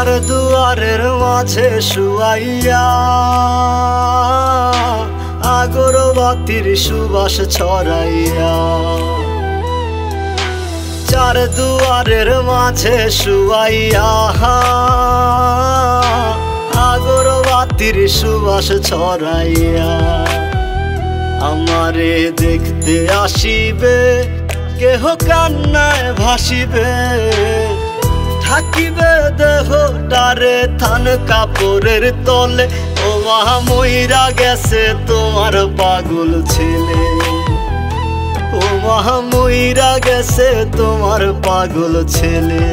চার দুয়ারের মাঝে শুয়াইয়া আগরবাতির সুবাস ছড়াইয়া, চার দুয়ারের মাঝে শুয়াইয়া আগরবাতির সুবাস ছড়াইয়া, আমারে দেখতে আসিবে কেহ কান্নায় ভাসিবে, থাকিবে দেহটারে থান কাপড়ের তলে। ও মা মইরা গেছে তোমার পাগল ছেলে, ও মা মইরা গেছে তোমার পাগল ছেলে,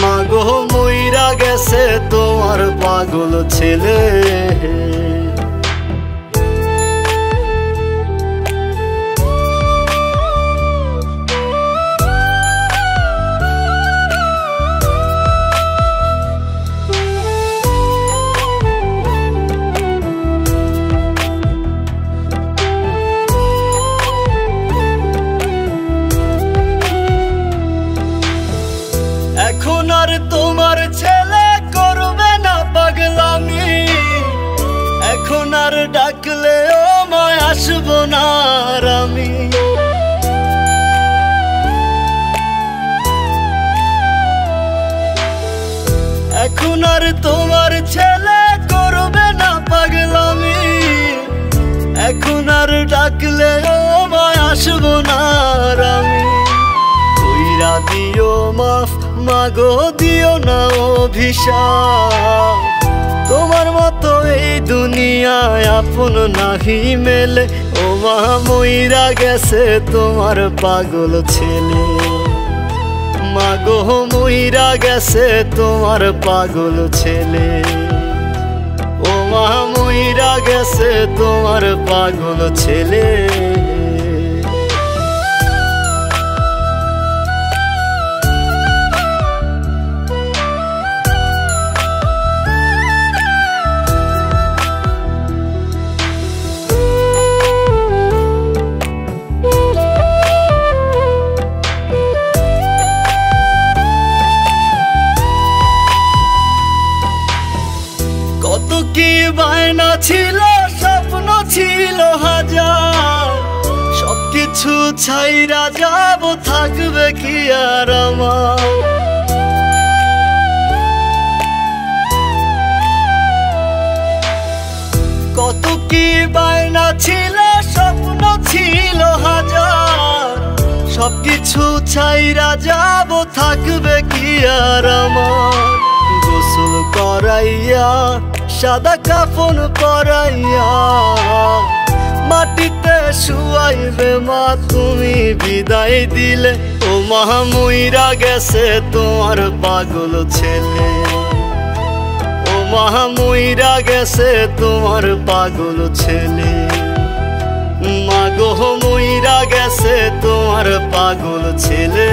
মাগো মইরা গেছে তোমার পাগল ছেলে। এখন আর তোমার ছেলে করবে না পাগলামি, এখন আর ডাকলেও মায় আসবো না আর আমি। এখন আর তোমার ছেলে করবে না পাগলামি, এখন আর ডাকলেও মায় আসবো না আর আমি। কইরা দিও মাফ মাগো, দিও না অভিশাপ, তোমার মতো এই দুনিয়ায় আপন নাহি মেলে। ও মা মইরা গেছে তোমার পাগল ছেলে, মাগো মইরা গেছে তোমার পাগল ছেলে, ও মা মইরা গেছে তোমার পাগল ছেলে। কত কি বায়না ছিল, স্বপ্ন ছিল হাজার, সবকিছু ছাইরা যাব, থাকবে কি আর আমার। কত কি বায়না ছিল, স্বপ্ন ছিল হাজার, সবকিছু ছাইরা যাব, থাকবে কি আর আমার। গোসল করাইয়া সাদা কাফন পরাইয়া মাটিতে শুয়াইবে মা তুমি বিদায় দিলে। ও মা মইরা গেছে তোমার পাগল ছেলে, ও মা মইরা গেছে তোমার পাগল ছেলে, মাগো মইরা গেছে তোমার পাগল ছেলে।